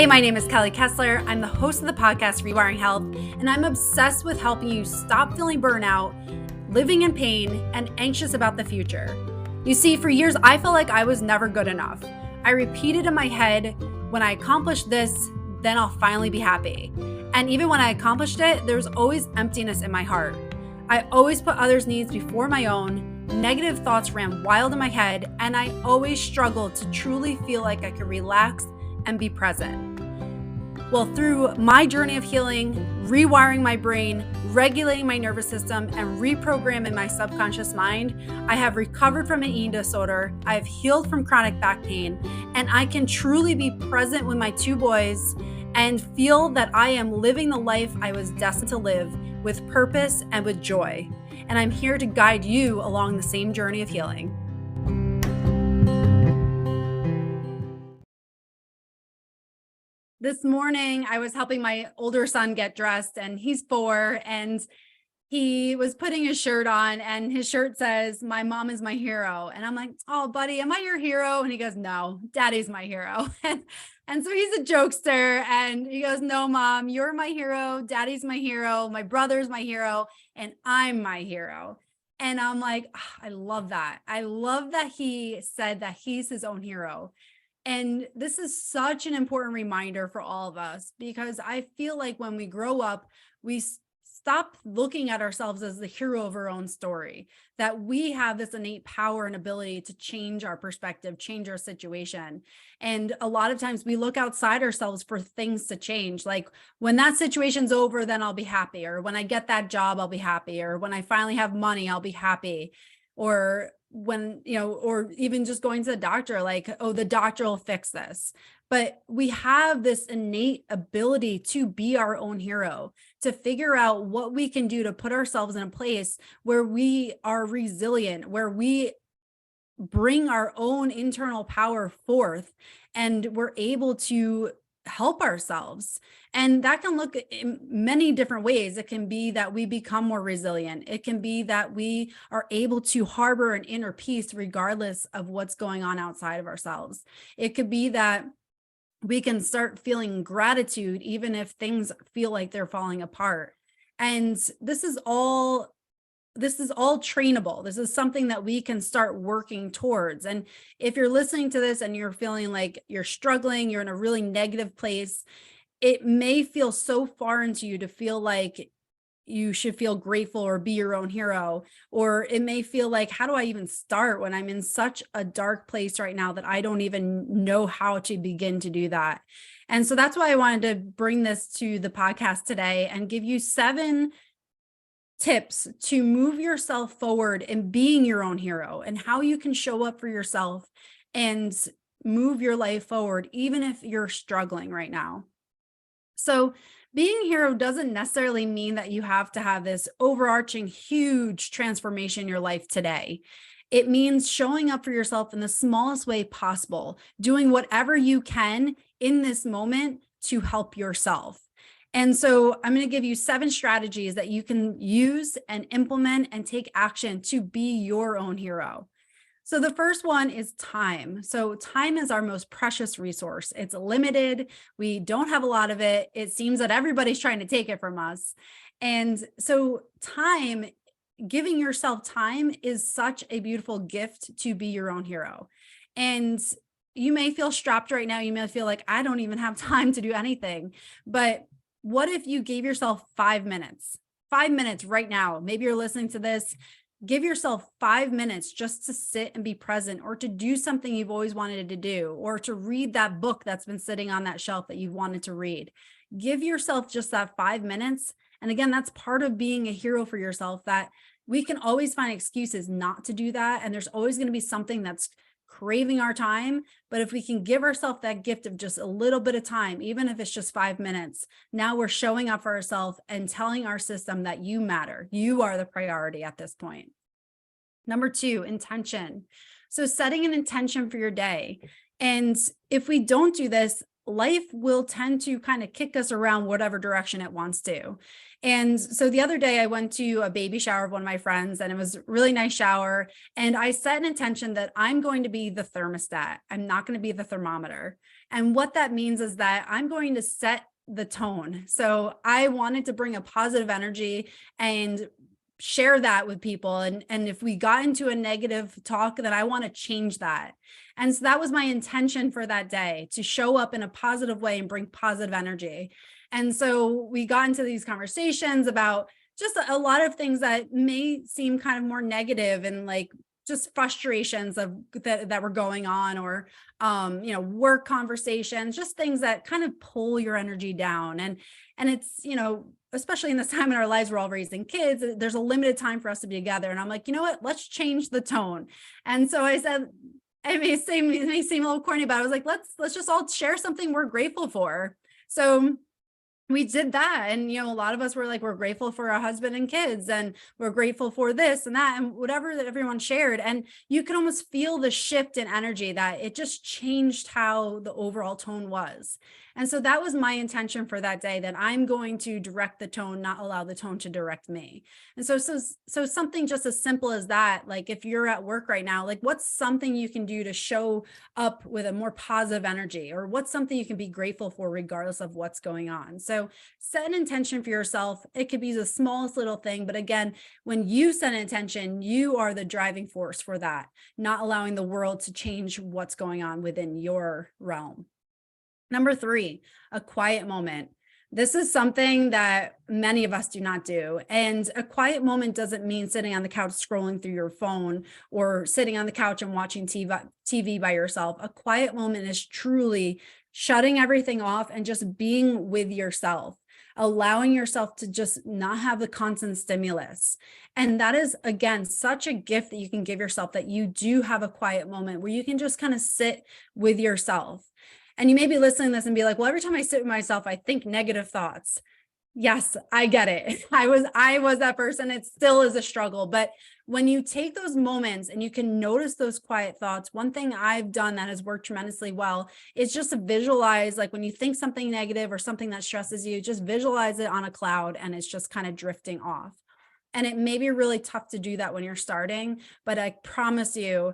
Hey, my name is Kelly Kessler. I'm the host of the podcast Rewiring Health, and I'm obsessed with helping you stop feeling burnout, living in pain, and anxious about the future. You see, for years, I felt like I was never good enough. I repeated in my head, when I accomplish this, then I'll finally be happy. And even when I accomplished it, there was always emptiness in my heart. I always put others' needs before my own. Negative thoughts ran wild in my head, and I always struggled to truly feel like I could relax and be present. Well, through my journey of healing, rewiring my brain, regulating my nervous system, and reprogramming my subconscious mind, I have recovered from an eating disorder, I have healed from chronic back pain, and I can truly be present with my two boys and feel that I am living the life I was destined to live with purpose and with joy. And I'm here to guide you along the same journey of healing. This morning, I was helping my older son get dressed, and he's 4, and he was putting his shirt on, and his shirt says, "My mom is my hero." And I'm like, "Oh, buddy, am I your hero?" And he goes, "No, daddy's my hero." And so he's a jokester, and he goes, "No, mom, you're my hero. Daddy's my hero. My brother's my hero, and I'm my hero." And I'm like, I love that. I love that he said that he's his own hero. And this is such an important reminder for all of us, because I feel like when we grow up, we stop looking at ourselves as the hero of our own story, that we have this innate power and ability to change our perspective, change our situation. And a lot of times we look outside ourselves for things to change. Like, when that situation's over, then I'll be happy. Or when I get that job, I'll be happy. Or when I finally have money, I'll be happy. Or when, or even just going to the doctor, like, oh, the doctor will fix this. But we have this innate ability to be our own hero, to figure out what we can do to put ourselves in a place where we are resilient, where we bring our own internal power forth, and we're able to help ourselves. And that can look in many different ways. It can be that we become more resilient. It can be that we are able to harbor an inner peace regardless of what's going on outside of ourselves. It could be that we can start feeling gratitude even if things feel like they're falling apart. And this is all trainable. This is something that we can start working towards. And if you're listening to this and you're feeling like you're struggling, you're in a really negative place, it may feel so foreign to you to feel like you should feel grateful or be your own hero. Or it may feel like, how do I even start when I'm in such a dark place right now that I don't even know how to begin to do that? And so that's why I wanted to bring this to the podcast today and give you 7 tips to move yourself forward in being your own hero, and how you can show up for yourself and move your life forward, even if you're struggling right now. So being a hero doesn't necessarily mean that you have to have this overarching huge transformation in your life today. It means showing up for yourself in the smallest way possible, doing whatever you can in this moment to help yourself. And so I'm going to give you 7 strategies that you can use and implement and take action to be your own hero. So the first one is time. So time is our most precious resource. It's limited. We don't have a lot of it. It seems that everybody's trying to take it from us. And so time, giving yourself time, is such a beautiful gift to be your own hero. And you may feel strapped right now. You may feel like, I don't even have time to do anything. But what if you gave yourself 5 minutes? 5 minutes right now. Maybe you're listening to this. Give yourself 5 minutes just to sit and be present, or to do something you've always wanted to do, or to read that book that's been sitting on that shelf that you've wanted to read. Give yourself just that 5 minutes. And again, that's part of being a hero for yourself, that we can always find excuses not to do that. And there's always going to be something that's craving our time. But if we can give ourselves that gift of just a little bit of time, even if it's just 5 minutes, now we're showing up for ourselves and telling our system that you matter. You are the priority at this point. Number 2, intention. So setting an intention for your day. And if we don't do this, life will tend to kind of kick us around whatever direction it wants to. And so the other day I went to a baby shower of one of my friends, and it was a really nice shower. And I set an intention that I'm going to be the thermostat. I'm not going to be the thermometer. And what that means is that I'm going to set the tone. So I wanted to bring a positive energy and share that with people. And if we got into a negative talk, then I want to change that. And so that was my intention for that day, to show up in a positive way and bring positive energy. And so we got into these conversations about just a lot of things that may seem kind of more negative, and like just frustrations of that were going on, or work conversations, just things that kind of pull your energy down. And it's, especially in this time in our lives, we're all raising kids, there's a limited time for us to be together. And I'm like, you know what, let's change the tone. And so I said, it may seem a little corny, but I was like, let's just all share something we're grateful for. So we did that. And, a lot of us were like, we're grateful for our husband and kids, and we're grateful for this and that, and whatever that everyone shared. And you can almost feel the shift in energy, that it just changed how the overall tone was. And so that was my intention for that day, that I'm going to direct the tone, not allow the tone to direct me. And so something just as simple as that, like if you're at work right now, like what's something you can do to show up with a more positive energy, or what's something you can be grateful for regardless of what's going on. So set an intention for yourself. It could be the smallest little thing, but again, when you set an intention, you are the driving force for that, not allowing the world to change what's going on within your realm. Number 3, a quiet moment. This is something that many of us do not do. And a quiet moment doesn't mean sitting on the couch scrolling through your phone, or sitting on the couch and watching TV by yourself. A quiet moment is truly shutting everything off and just being with yourself, allowing yourself to just not have the constant stimulus. And that is, again, such a gift that you can give yourself, that you do have a quiet moment where you can just kind of sit with yourself. And you may be listening to this and be like, well, every time I sit with myself, I think negative thoughts. Yes, I get it. I was that person. It still is a struggle. But when you take those moments and you can notice those quiet thoughts, one thing I've done that has worked tremendously well is just to visualize, like when you think something negative or something that stresses you, just visualize it on a cloud and it's just kind of drifting off. And it may be really tough to do that when you're starting, but I promise you,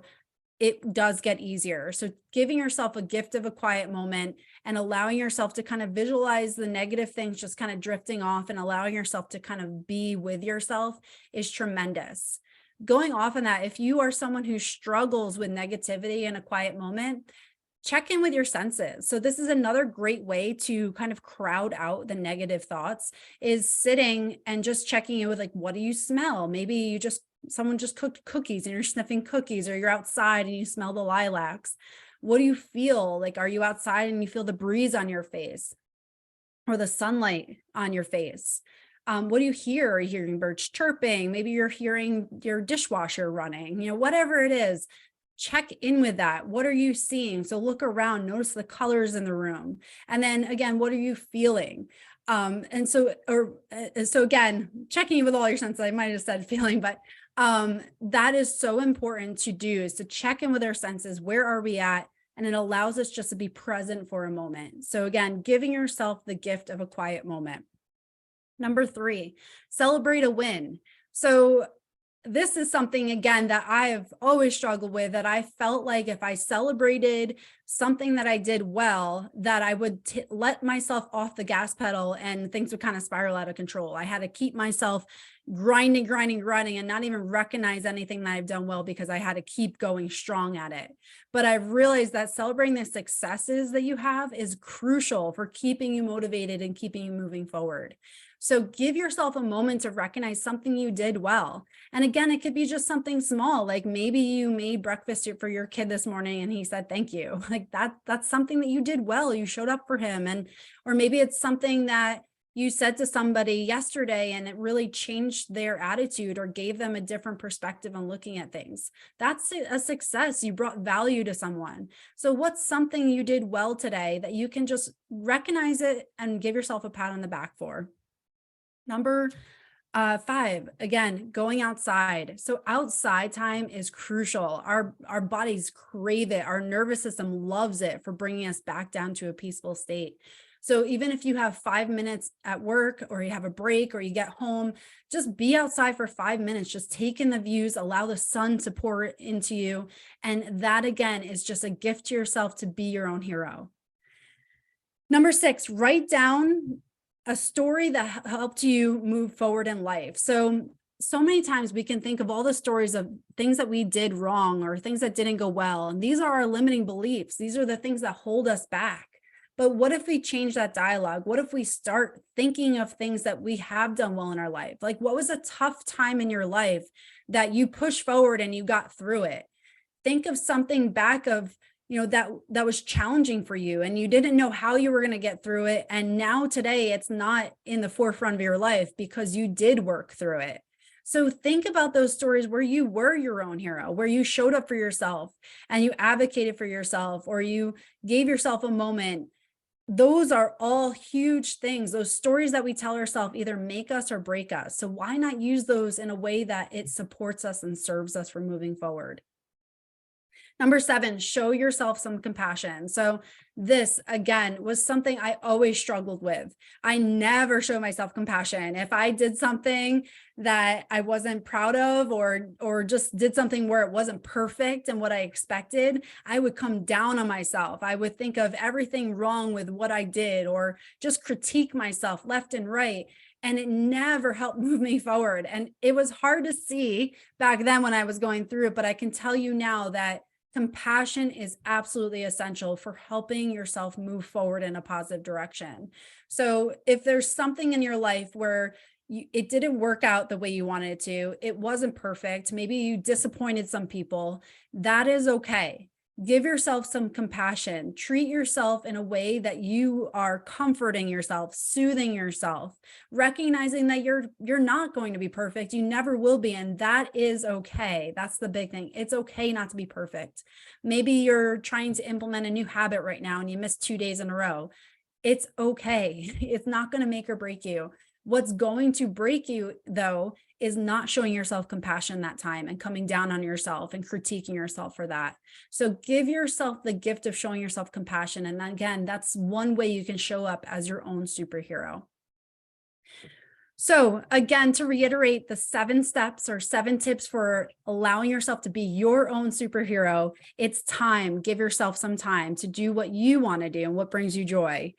it does get easier. So giving yourself a gift of a quiet moment and allowing yourself to kind of visualize the negative things just kind of drifting off, and allowing yourself to kind of be with yourself is tremendous. Going off on that, if you are someone who struggles with negativity in a quiet moment, check in with your senses. So this is another great way to kind of crowd out the negative thoughts, is sitting and just checking in with, like, what do you smell? Maybe someone just cooked cookies and you're sniffing cookies, or you're outside and you smell the lilacs. What do you feel? Like, are you outside and you feel the breeze on your face or the sunlight on your face? What do you hear? Are you hearing birds chirping? Maybe you're hearing your dishwasher running, whatever it is. Check in with that. What are you seeing? So look around, notice the colors in the room. And then again, what are you feeling? So again, checking in with all your senses. I might have said feeling, but that is so important to do, is to check in with our senses. Where are we at? And it allows us just to be present for a moment. So again, giving yourself the gift of a quiet moment. Number 3, celebrate a win. So this is something, again, that I have always struggled with, that I felt like if I celebrated something that I did well, that I would let myself off the gas pedal and things would kind of spiral out of control. I had to keep myself grinding and not even recognize anything that I've done well, because I had to keep going strong at it. But I've realized that celebrating the successes that you have is crucial for keeping you motivated and keeping you moving forward. So give yourself a moment to recognize something you did well. And again, it could be just something small, like maybe you made breakfast for your kid this morning and he said, thank you. Like that's something that you did well. You showed up for him. Or maybe it's something that you said to somebody yesterday and it really changed their attitude or gave them a different perspective on looking at things. That's a success. You brought value to someone. So what's something you did well today that you can just recognize it and give yourself a pat on the back for? Number Five, again, going outside. So outside time is crucial. Our bodies crave it. Our nervous system loves it for bringing us back down to a peaceful state. So even if you have 5 minutes at work or you have a break or you get home, just be outside for 5 minutes, just take in the views, allow the sun to pour into you. And that again is just a gift to yourself to be your own hero. Number six, write down a story that helped you move forward in life. So many times we can think of all the stories of things that we did wrong or things that didn't go well. And these are our limiting beliefs. These are the things that hold us back. But what if we change that dialogue? What if we start thinking of things that we have done well in our life? Like, what was a tough time in your life that you pushed forward and you got through it? Think of something back of, that was challenging for you and you didn't know how you were going to get through it. And now today it's not in the forefront of your life because you did work through it. So think about those stories where you were your own hero, where you showed up for yourself and you advocated for yourself, or you gave yourself a moment. Those are all huge things. Those stories that we tell ourselves either make us or break us. So why not use those in a way that it supports us and serves us for moving forward? Number seven, show yourself some compassion. So this, again, was something I always struggled with. I never show myself compassion. If I did something that I wasn't proud of, or just did something where it wasn't perfect and what I expected, I would come down on myself. I would think of everything wrong with what I did, or just critique myself left and right. And it never helped move me forward. And it was hard to see back then when I was going through it, but I can tell you now that compassion is absolutely essential for helping yourself move forward in a positive direction. So if there's something in your life where it didn't work out the way you wanted it to, it wasn't perfect, maybe you disappointed some people, that is okay. Give yourself some compassion. Treat yourself in a way that you are comforting yourself, soothing yourself, recognizing that you're not going to be perfect. You never will be. And that is okay. That's the big thing. It's okay not to be perfect. Maybe you're trying to implement a new habit right now and you missed 2 days in a row. It's okay. It's not going to make or break you. What's going to break you, though, is not showing yourself compassion that time and coming down on yourself and critiquing yourself for that. So give yourself the gift of showing yourself compassion. And again, that's one way you can show up as your own superhero. So again, to reiterate the 7 steps or 7 tips for allowing yourself to be your own superhero, it's time. Give yourself some time to do what you want to do and what brings you joy.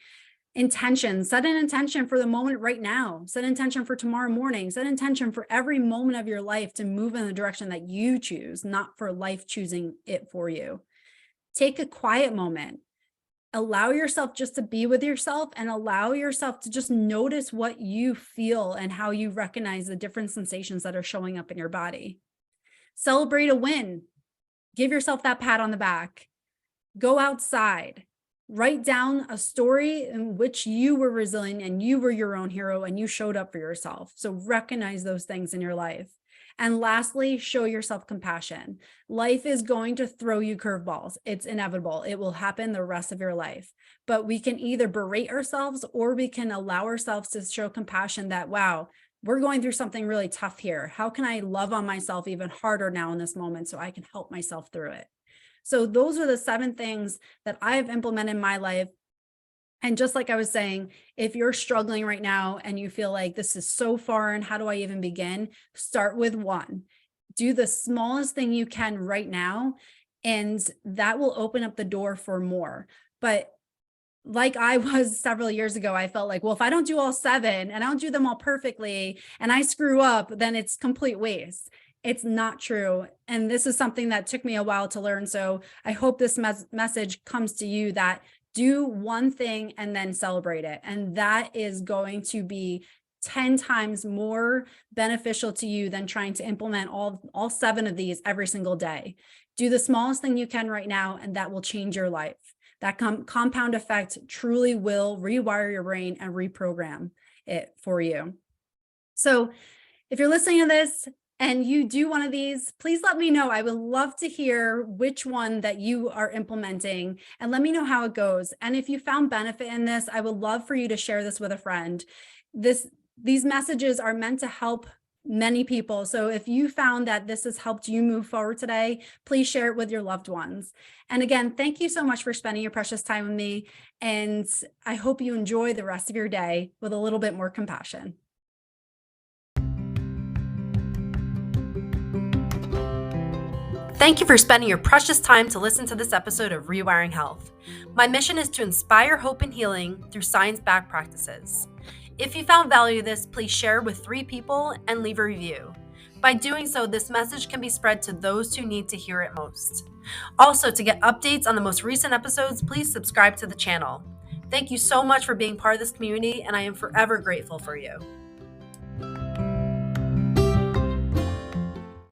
Intention, set an intention for the moment right now, set intention for tomorrow morning, set intention for every moment of your life to move in the direction that you choose, not for life choosing it for you. Take a quiet moment, allow yourself just to be with yourself and allow yourself to just notice what you feel and how you recognize the different sensations that are showing up in your body. Celebrate a win, give yourself that pat on the back, go outside. Write down a story in which you were resilient and you were your own hero and you showed up for yourself. So recognize those things in your life. And lastly, show yourself compassion. Life is going to throw you curveballs. It's inevitable. It will happen the rest of your life. But we can either berate ourselves or we can allow ourselves to show compassion that, wow, we're going through something really tough here. How can I love on myself even harder now in this moment so I can help myself through it? So those are the 7 things that I've implemented in my life. And just like I was saying, if you're struggling right now and you feel like this is so foreign, how do I even begin? Start with 1. Do the smallest thing you can right now, and that will open up the door for more. But like I was several years ago, I felt like, well, if I don't do all 7 and I don't do them all perfectly and I screw up, then it's complete waste. It's not true. And this is something that took me a while to learn. So I hope this message comes to you that do one thing and then celebrate it. And that is going to be 10 times more beneficial to you than trying to implement all 7 of these every single day. Do the smallest thing you can right now, and that will change your life. That compound effect truly will rewire your brain and reprogram it for you. So if you're listening to this and you do one of these, please let me know. I would love to hear which one that you are implementing and let me know how it goes. And if you found benefit in this, I would love for you to share this with a friend. these messages are meant to help many people. So if you found that this has helped you move forward today, please share it with your loved ones. And again, thank you so much for spending your precious time with me. And I hope you enjoy the rest of your day with a little bit more compassion. Thank you for spending your precious time to listen to this episode of Rewiring Health. My mission is to inspire hope and healing through science-backed practices. If you found value in this, please share with 3 people and leave a review. By doing so, this message can be spread to those who need to hear it most. Also, to get updates on the most recent episodes, please subscribe to the channel. Thank you so much for being part of this community, and I am forever grateful for you.